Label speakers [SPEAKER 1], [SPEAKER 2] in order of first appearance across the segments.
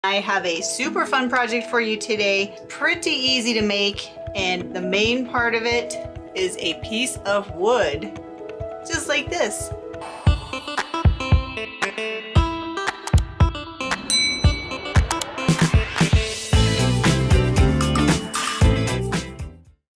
[SPEAKER 1] I have a super fun project for you today. Pretty easy to make, and the main part of it is a piece of wood, just like this.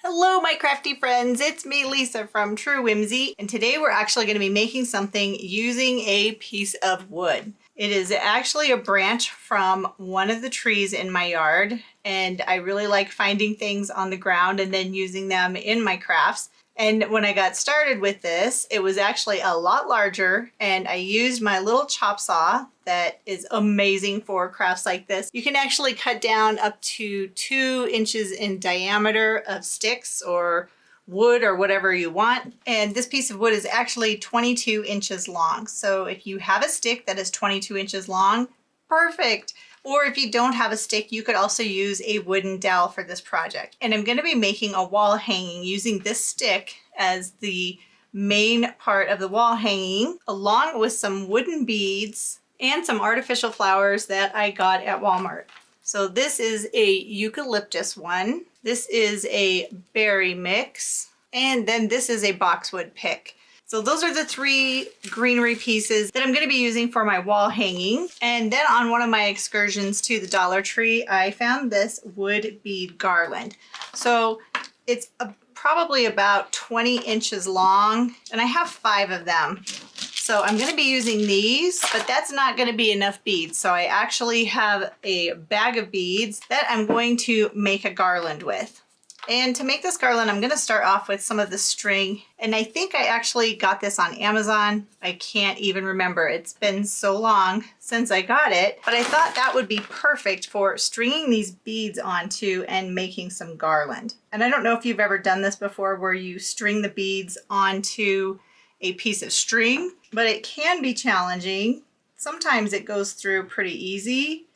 [SPEAKER 1] Hello my crafty friends, it's me Lisa from True Whimsy, and today we're actually going to be making something using a piece of wood. It is actually a branch from one of the trees in my yard, and I really like finding things on the ground and then using them in my crafts. And when I got started with this, it was actually a lot larger, and I used my little chop saw that is amazing for crafts like this. You can actually cut down up to 2 inches in diameter of sticks or wood or whatever you want. And this piece of wood is actually 22 inches long. So if you have a stick that is 22 inches long, perfect. Or if you don't have a stick, you could also use a wooden dowel for this project. And I'm going to be making a wall hanging using this stick as the main part of the wall hanging, along with some wooden beads and some artificial flowers that I got at Walmart. So this is a eucalyptus one. This is a berry mix. And then this is a boxwood pick. So those are the 3 greenery pieces that I'm going to be using for my wall hanging. And then on one of my excursions to the Dollar Tree, I found this wood bead garland. So it's probably about 20 inches long, and I have 5 of them. So I'm going to be using these, but that's not going to be enough beads. So I actually have a bag of beads that I'm going to make a garland with. And to make this garland, I'm going to start off with some of the string. And I think I actually got this on Amazon. I can't even remember. It's been so long since I got it. But I thought that would be perfect for stringing these beads onto and making some garland. And I don't know if you've ever done this before, where you string the beads onto a piece of string, but it can be challenging. Sometimes it goes through pretty easy,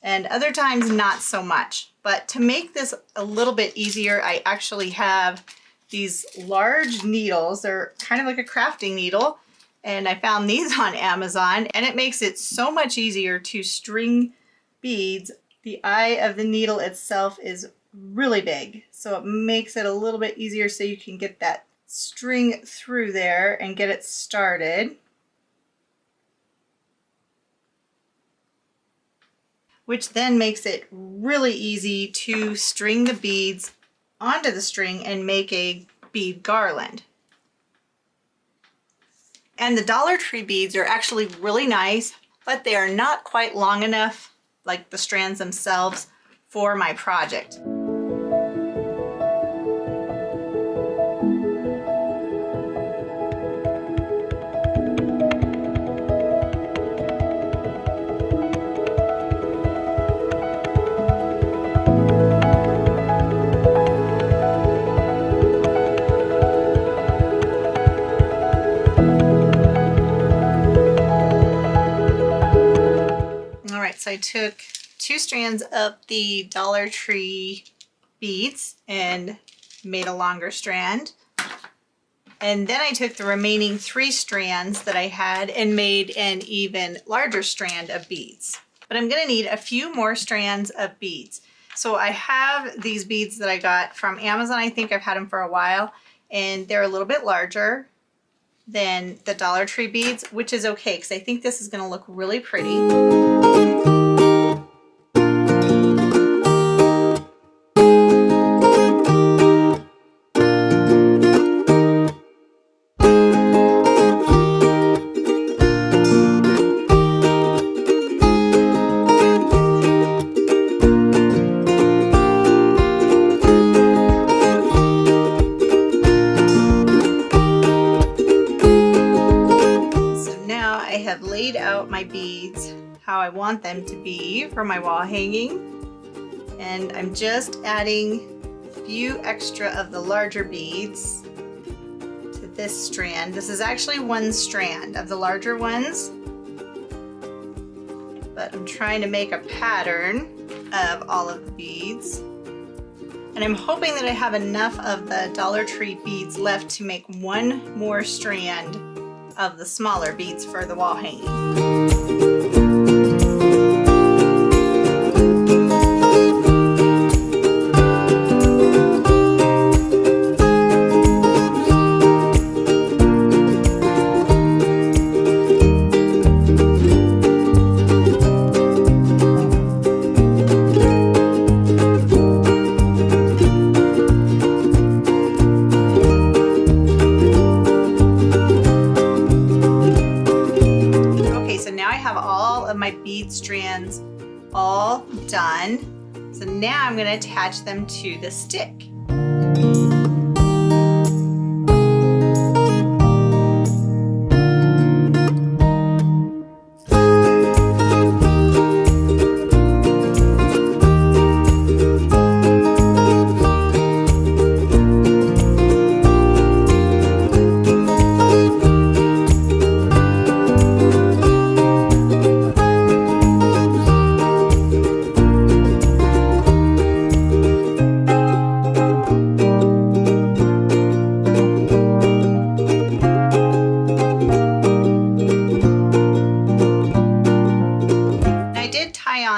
[SPEAKER 1] and other times not so much. But to make this a little bit easier, I actually have these large needles. They're kind of like a crafting needle, and I found these on Amazon, and it makes it so much easier to string beads. The eye of the needle itself is really big, so it makes it a little bit easier so you can get that string through there and get it started. Which then makes it really easy to string the beads onto the string and make a bead garland. And the Dollar Tree beads are actually really nice, but they are not quite long enough, like the strands themselves, for my project. So I took 2 strands of the Dollar Tree beads and made a longer strand. And then I took the remaining 3 strands that I had and made an even larger strand of beads. But I'm going to need a few more strands of beads. So I have these beads that I got from Amazon. I think I've had them for a while, and they're a little bit larger than the Dollar Tree beads, which is okay because I think this is going to look really pretty. Out my beads how I want them to be for my wall hanging, and I'm just adding a few extra of the larger beads to this strand. This is actually 1 strand of the larger ones, but I'm trying to make a pattern of all of the beads, and I'm hoping that I have enough of the Dollar Tree beads left to make 1 more strand of the smaller beads for the wall hanging. all done. So now I'm going to attach them to the stick.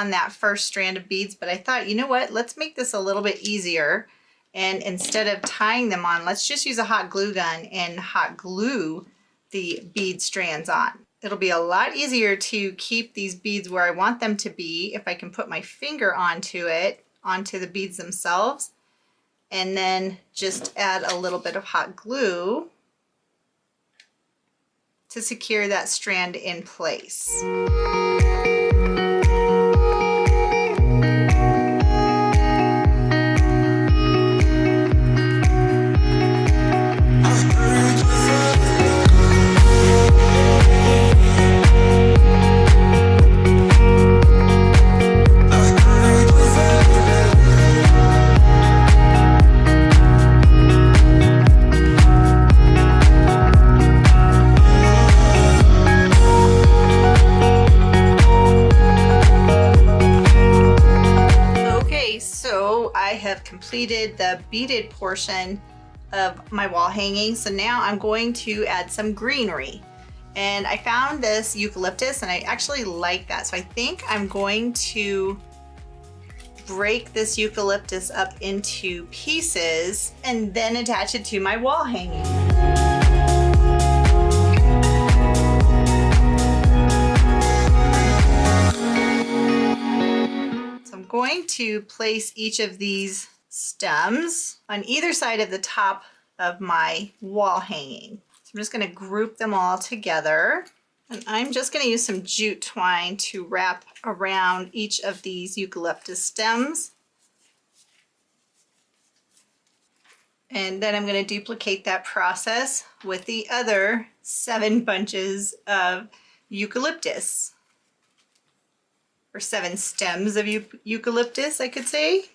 [SPEAKER 1] That first strand of beads, but I thought, you know what, let's make this a little bit easier, and instead of tying them on, let's just use a hot glue gun and hot glue the bead strands on. It'll be a lot easier to keep these beads where I want them to be if I can put my finger onto it, onto the beads themselves, and then just add a little bit of hot glue to secure that strand in place. Completed the beaded portion of my wall hanging, so now I'm going to add some greenery, and I found this eucalyptus and I actually like that, so I think I'm going to break this eucalyptus up into pieces and then attach it to my wall hanging. Going to place each of these stems on either side of the top of my wall hanging. So I'm just going to group them all together, and I'm just going to use some jute twine to wrap around each of these eucalyptus stems, and then I'm going to duplicate that process with the other 7 bunches of eucalyptus. Or 7 stems of eucalyptus, I could say.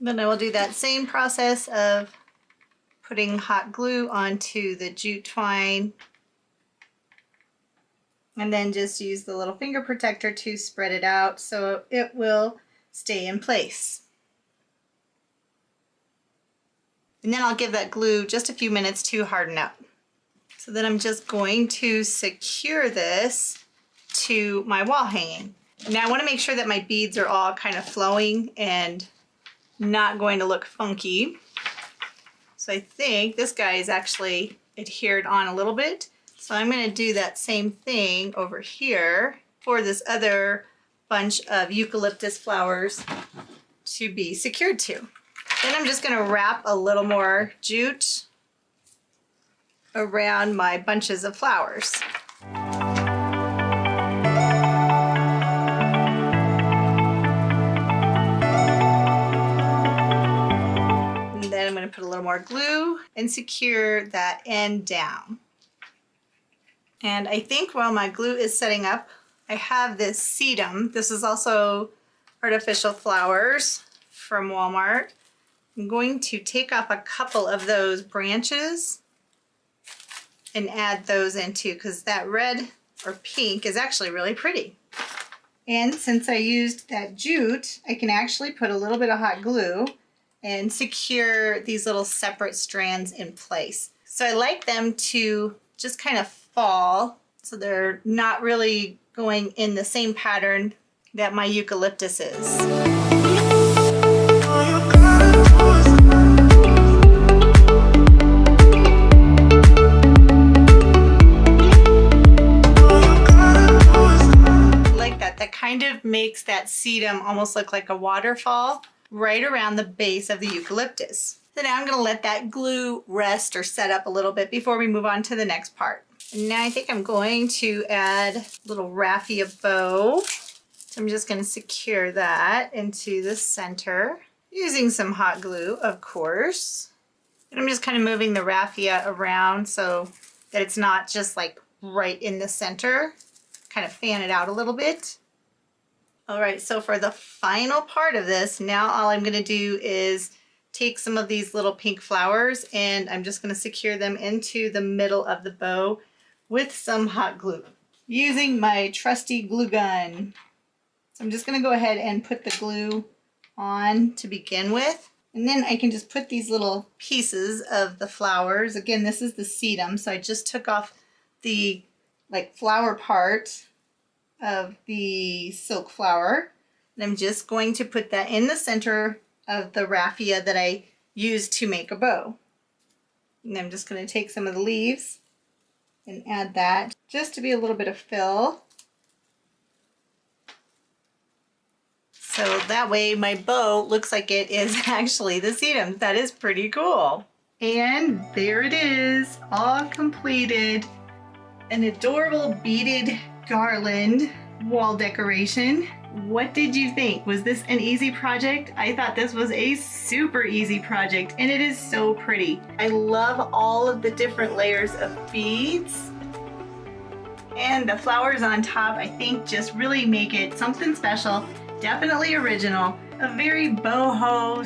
[SPEAKER 1] Then I will do that same process of putting hot glue onto the jute twine, and then just use the little finger protector to spread it out so it will stay in place. And then I'll give that glue just a few minutes to harden up. So then I'm just going to secure this to my wall hanging. Now I want to make sure that my beads are all kind of flowing and not going to look funky. So I think this guy is actually adhered on a little bit. So I'm going to do that same thing over here for this other bunch of eucalyptus flowers to be secured to. Then I'm just going to wrap a little more jute around my bunches of flowers. And then I'm going to put a little more glue and secure that end down. And I think while my glue is setting up, I have this sedum. This is also artificial flowers from Walmart. I'm going to take off a couple of those branches and add those in too, because that red or pink is actually really pretty. And since I used that jute, I can actually put a little bit of hot glue and secure these little separate strands in place. So I like them to just kind of fall, so they're not really going in the same pattern that my eucalyptus is. That kind of makes that sedum almost look like a waterfall right around the base of the eucalyptus. So now I'm gonna let that glue rest or set up a little bit before we move on to the next part. And now I think I'm going to add a little raffia bow. So I'm just gonna secure that into the center using some hot glue, of course. And I'm just kind of moving the raffia around so that it's not just like right in the center. Kind of fan it out a little bit. All right, so for the final part of this, now all I'm gonna do is take some of these little pink flowers and I'm just gonna secure them into the middle of the bow with some hot glue using my trusty glue gun. So I'm just gonna go ahead and put the glue on to begin with. And then I can just put these little pieces of the flowers. Again, this is the sedum, so I just took off the like flower part of the silk flower. And I'm just going to put that in the center of the raffia that I used to make a bow. And I'm just going to take some of the leaves and add that just to be a little bit of fill. So that way my bow looks like it is actually the sedum. That is pretty cool. And there it is, all completed. An adorable beaded garland wall decoration. What did you think? Was this an easy project? I thought this was a super easy project and it is so pretty. I love all of the different layers of beads. And the flowers on top I think just really make it something special. Definitely original. A very boho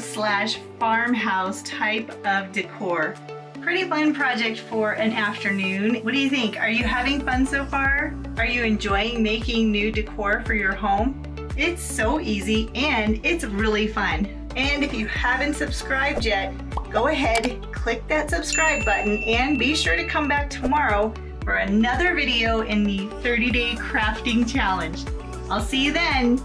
[SPEAKER 1] / farmhouse type of decor. Pretty fun project for an afternoon. What do you think? Are you having fun so far? Are you enjoying making new decor for your home? It's so easy and it's really fun. And if you haven't subscribed yet, go ahead, click that subscribe button and be sure to come back tomorrow for another video in the 30-day crafting challenge. I'll see you then.